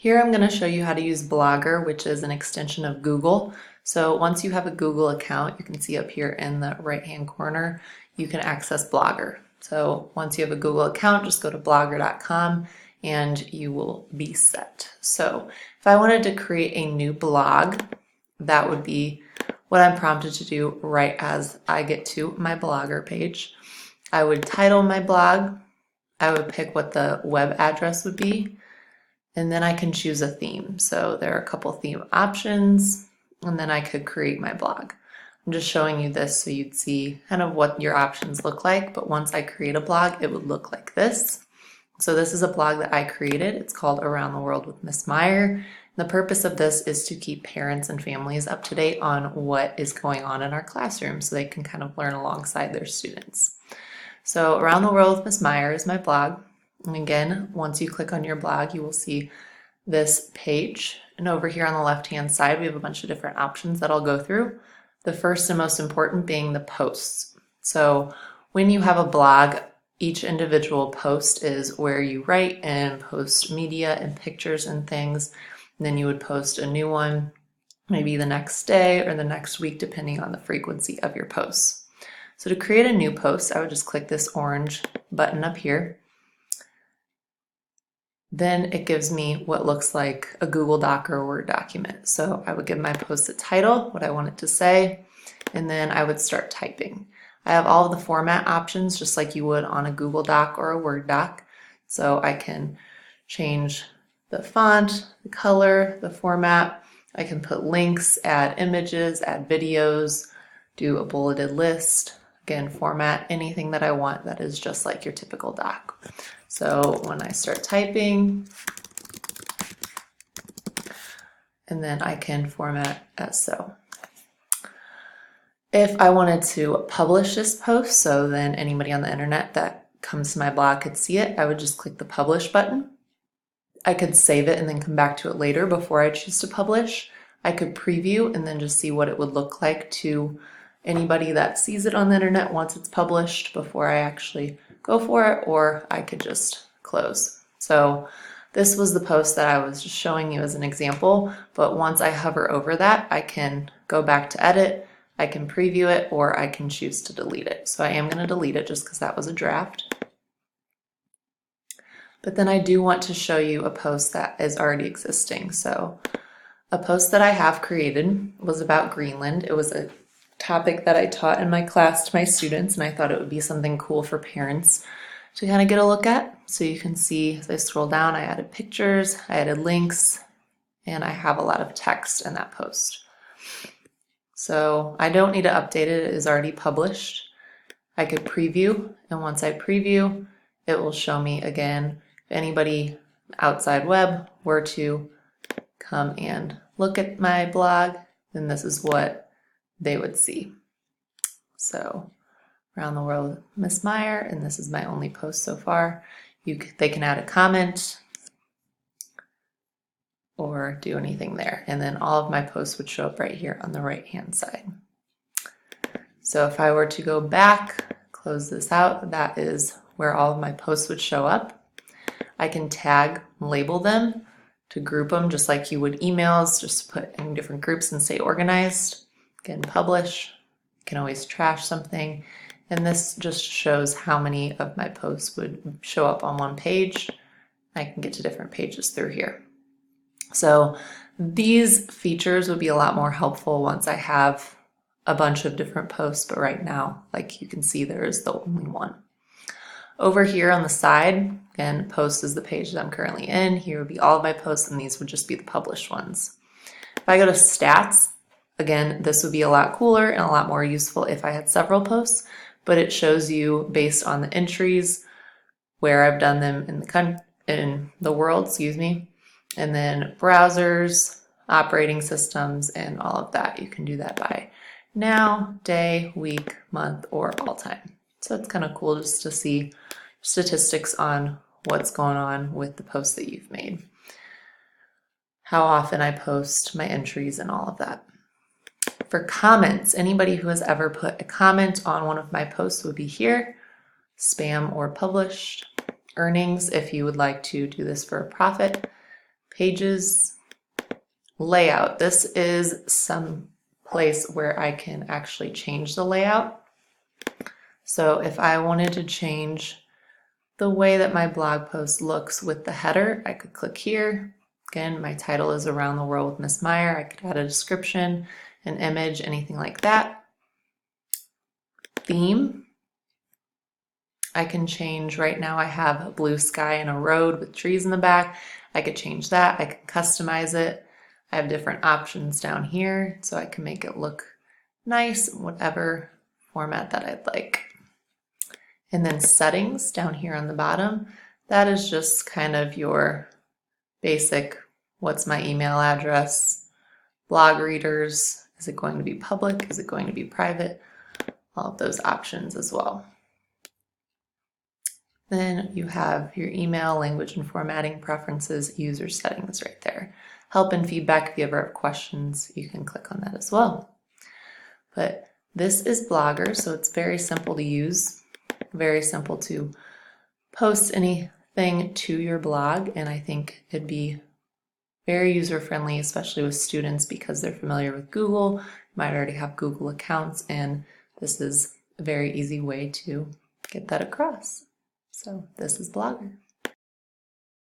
Here I'm going to show you how to use Blogger, which is an extension of Google. So once you have a Google account, you can see up here in the right-hand corner, you can access Blogger. So once you have a Google account, just go to blogger.com and you will be set. So if I wanted to create a new blog, that would be what I'm prompted to do right as I get to my Blogger page. I would title my blog. I would pick what the web address would be. And then I can choose a theme. So there are a couple theme options, and then I could create my blog. I'm just showing you this so you'd see kind of what your options look like, but once I create a blog, it would look like this. So this is a blog that I created. It's called Around the World with Miss Meyer. The purpose of this is to keep parents and families up to date on what is going on in our classroom so they can kind of learn alongside their students. So Around the World with Miss Meyer is my blog. And again, once you click on your blog, you will see this page. And over here on the left-hand side, we have a bunch of different options that I'll go through. The first and most important being the posts. So when you have a blog, each individual post is where you write and post media and pictures and things. And then you would post a new one maybe the next day or the next week, depending on the frequency of your posts. So to create a new post, I would just click this orange button up here. Then it gives me what looks like a Google Doc or a Word document. So I would give my post a title, what I want it to say, and then I would start typing. I have all of the format options just like you would on a Google Doc or a Word doc. So I can change the font, the color, the format. I can put links, add images, add videos, do a bulleted list. Again, format anything that I want that is just like your typical doc. So when I start typing, and then I can format as so. If I wanted to publish this post, so then anybody on the internet that comes to my blog could see it, I would just click the publish button. I could save it and then come back to it later before I choose to publish. I could preview and then just see what it would look like to anybody that sees it on the internet once it's published before I actually go for it, or I could just close. So this was the post that I was just showing you as an example, but once I hover over that, I can go back to edit, I can preview it, or I can choose to delete it. So I am going to delete it just because that was a draft. But then I do want to show you a post that is already existing. So a post that I have created was about Greenland. It was a topic that I taught in my class to my students, and I thought it would be something cool for parents to kind of get a look at. So you can see as I scroll down, I added pictures, I added links, and I have a lot of text in that post. So I don't need to update it, it is already published. I could preview, and once I preview, it will show me again. If anybody outside web were to come and look at my blog, then this is what they would see. So Around the World with Miss Meyer, and this is my only post so far. They can add a comment or do anything there, and then all of my posts would show up right here on the right hand side. So if I were to go back, close this out, that is where all of my posts would show up. I can tag, label them to group them just like you would emails, just put in different groups and say organized. Again, publish, you can always trash something. And this just shows how many of my posts would show up on one page. I can get to different pages through here. So these features would be a lot more helpful once I have a bunch of different posts, but right now, like you can see, there is the only one. Over here on the side, again, post is the page that I'm currently in. Here would be all of my posts, and these would just be the published ones. If I go to stats, again, this would be a lot cooler and a lot more useful if I had several posts, but it shows you based on the entries where I've done them in the world, and then browsers, operating systems, and all of that. You can do that by now, day, week, month, or all time. So it's kind of cool just to see statistics on what's going on with the posts that you've made, how often I post, my entries, and all of that. For comments, anybody who has ever put a comment on one of my posts would be here. Spam or published. Earnings, if you would like to do this for a profit. Pages, layout. This is some place where I can actually change the layout. So if I wanted to change the way that my blog post looks with the header, I could click here. Again, my title is Around the World with Miss Meyer. I could add a description, an image, anything like that. Theme. I can change, right now I have a blue sky and a road with trees in the back. I could change that. I can customize it. I have different options down here, so I can make it look nice, whatever format that I'd like. And then settings down here on the bottom, that is just kind of your basic, what's my email address, blog readers, is it going to be public, is it going to be private, all of those options as well. Then you have your email, language and formatting preferences, user settings right there. Help and feedback, if you ever have questions, you can click on that as well. But this is Blogger, so it's very simple to use, very simple to post anything to your blog, and I think it'd be very user-friendly, especially with students because they're familiar with Google, might already have Google accounts, and this is a very easy way to get that across. So this is Blogger.